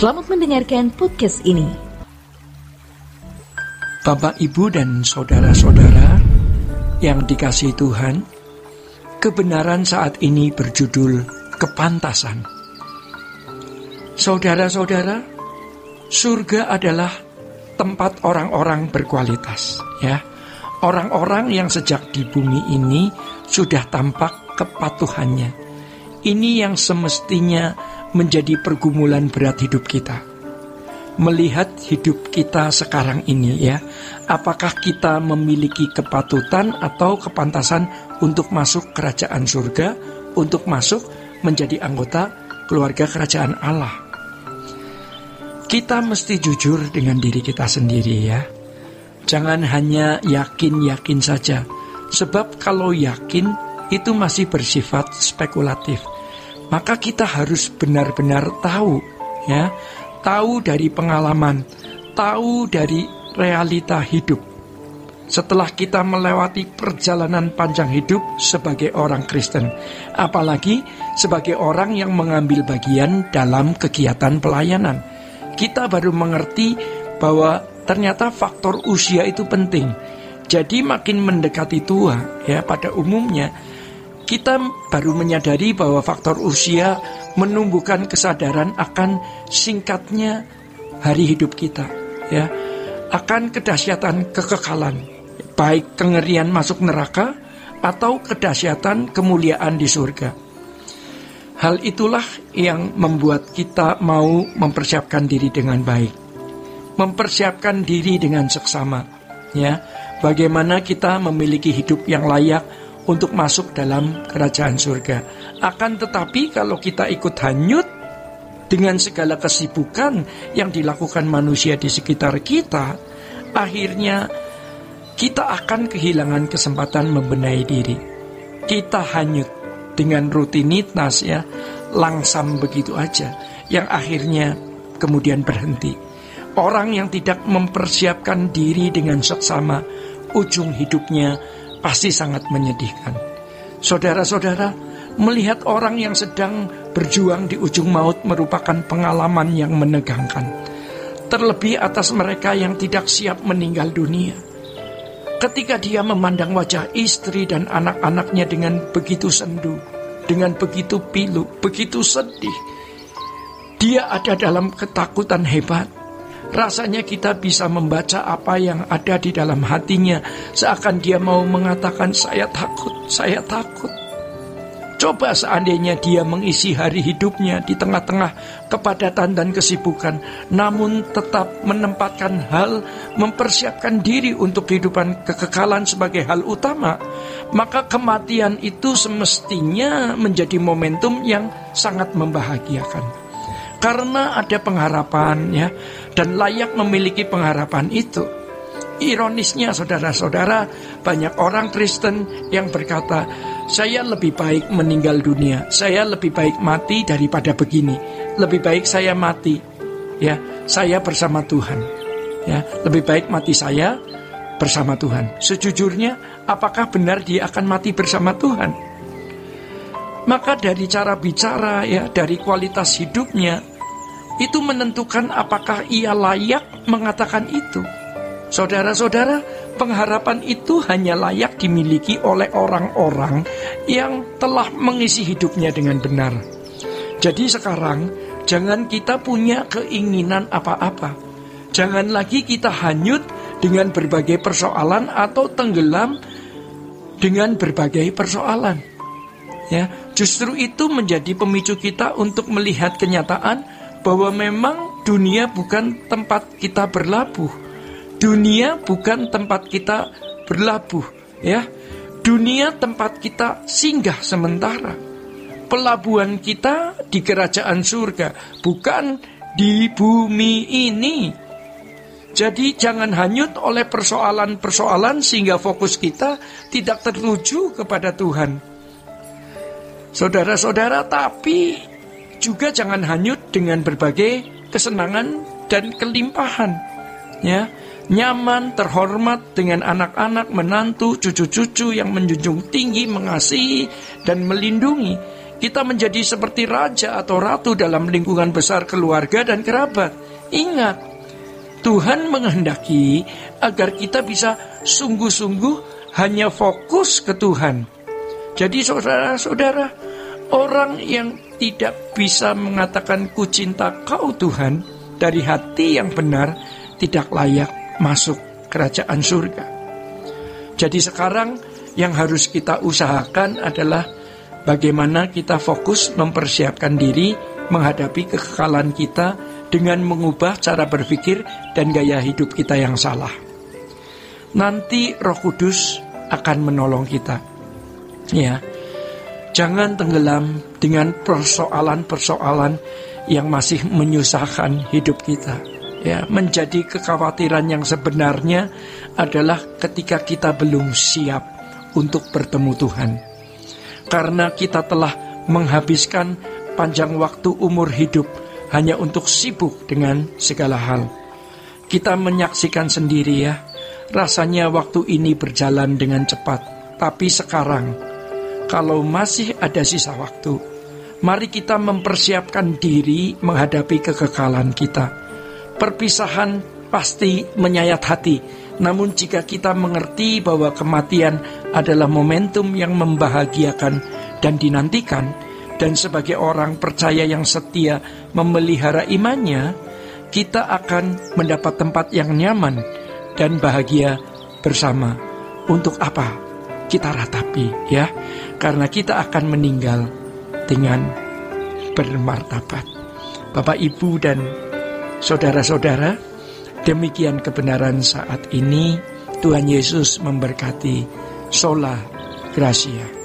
Selamat mendengarkan podcast ini. Bapak, Ibu, dan saudara-saudara yang dikasihi Tuhan, kebenaran saat ini berjudul kepantasan. Saudara-saudara, surga adalah tempat orang-orang berkualitas, ya. Orang-orang yang sejak di bumi ini sudah tampak kepatuhannya. Ini yang semestinya menjadi pergumulan berat hidup kita. Melihat hidup kita sekarang ini, ya, apakah kita memiliki kepatutan atau kepantasan untuk masuk kerajaan surga, untuk masuk menjadi anggota keluarga kerajaan Allah? Kita mesti jujur dengan diri kita sendiri, ya. Jangan hanya yakin-yakin saja, sebab kalau yakin itu masih bersifat spekulatif. Maka kita harus benar-benar tahu, ya, tahu dari pengalaman, tahu dari realita hidup. Setelah kita melewati perjalanan panjang hidup sebagai orang Kristen, apalagi sebagai orang yang mengambil bagian dalam kegiatan pelayanan, kita baru mengerti bahwa ternyata faktor usia itu penting. Jadi makin mendekati tua, ya, pada umumnya kita baru menyadari bahwa faktor usia menumbuhkan kesadaran akan singkatnya hari hidup kita, ya, akan kedahsyatan kekekalan, baik kengerian masuk neraka atau kedahsyatan kemuliaan di surga. Hal itulah yang membuat kita mau mempersiapkan diri dengan baik, mempersiapkan diri dengan seksama, ya, bagaimana kita memiliki hidup yang layak untuk masuk dalam kerajaan surga. Akan tetapi kalau kita ikut hanyut dengan segala kesibukan yang dilakukan manusia di sekitar kita, akhirnya kita akan kehilangan kesempatan membenahi diri. Kita hanyut dengan rutinitas, ya, langsam begitu aja, yang akhirnya kemudian berhenti. Orang yang tidak mempersiapkan diri dengan seksama, ujung hidupnya pasti sangat menyedihkan. Saudara-saudara, melihat orang yang sedang berjuang di ujung maut merupakan pengalaman yang menegangkan. Terlebih atas mereka yang tidak siap meninggal dunia. Ketika dia memandang wajah istri dan anak-anaknya dengan begitu sendu, dengan begitu pilu, begitu sedih, dia ada dalam ketakutan hebat. Rasanya kita bisa membaca apa yang ada di dalam hatinya, seakan dia mau mengatakan, saya takut, saya takut. Coba seandainya dia mengisi hari hidupnya di tengah-tengah kepadatan dan kesibukan, namun tetap menempatkan hal, mempersiapkan diri untuk kehidupan kekekalan sebagai hal utama, maka kematian itu semestinya menjadi momentum yang sangat membahagiakan. Karena ada pengharapan, ya, dan layak memiliki pengharapan itu. Ironisnya, saudara-saudara, banyak orang Kristen yang berkata, saya lebih baik meninggal dunia, saya lebih baik mati daripada begini. Lebih baik saya mati, ya, saya bersama Tuhan, ya, lebih baik mati saya bersama Tuhan. Sejujurnya, apakah benar dia akan mati bersama Tuhan? Maka dari cara bicara, ya, dari kualitas hidupnya, itu menentukan apakah ia layak mengatakan itu. Saudara-saudara, pengharapan itu hanya layak dimiliki oleh orang-orang yang telah mengisi hidupnya dengan benar. Jadi sekarang, jangan kita punya keinginan apa-apa. Jangan lagi kita hanyut dengan berbagai persoalan atau tenggelam dengan berbagai persoalan. Ya, justru itu menjadi pemicu kita untuk melihat kenyataan bahwa memang dunia bukan tempat kita berlabuh. Dunia bukan tempat kita berlabuh, ya. Dunia tempat kita singgah sementara. Pelabuhan kita di kerajaan surga, bukan di bumi ini. Jadi jangan hanyut oleh persoalan-persoalan sehingga fokus kita tidak tertuju kepada Tuhan. Saudara-saudara, tapi juga jangan hanyut dengan berbagai kesenangan dan kelimpahan, ya. Nyaman, terhormat dengan anak-anak, menantu, cucu-cucu yang menjunjung tinggi, mengasihi dan melindungi. Kita menjadi seperti raja atau ratu dalam lingkungan besar keluarga dan kerabat. Ingat, Tuhan menghendaki agar kita bisa sungguh-sungguh hanya fokus ke Tuhan. Jadi saudara-saudara, orang yang tidak bisa mengatakan ku cinta kau Tuhan dari hati yang benar tidak layak masuk kerajaan surga. Jadi sekarang yang harus kita usahakan adalah bagaimana kita fokus mempersiapkan diri menghadapi kekekalan kita dengan mengubah cara berpikir dan gaya hidup kita yang salah. Nanti Roh Kudus akan menolong kita. Ya, jangan tenggelam dengan persoalan-persoalan yang masih menyusahkan hidup kita. Ya, menjadi kekhawatiran yang sebenarnya adalah ketika kita belum siap untuk bertemu Tuhan. Karena kita telah menghabiskan panjang waktu umur hidup hanya untuk sibuk dengan segala hal. Kita menyaksikan sendiri ya, rasanya waktu ini berjalan dengan cepat. Tapi sekarang, kalau masih ada sisa waktu, mari kita mempersiapkan diri menghadapi kekekalan kita. Perpisahan pasti menyayat hati, namun jika kita mengerti bahwa kematian adalah momentum yang membahagiakan dan dinantikan, dan sebagai orang percaya yang setia memelihara imannya, kita akan mendapat tempat yang nyaman dan bahagia bersama. Untuk apa? Kita ratapi ya, karena kita akan meninggal dengan bermartabat. Bapak, Ibu, dan saudara-saudara, demikian kebenaran saat ini. Tuhan Yesus memberkati. Sola Gracia.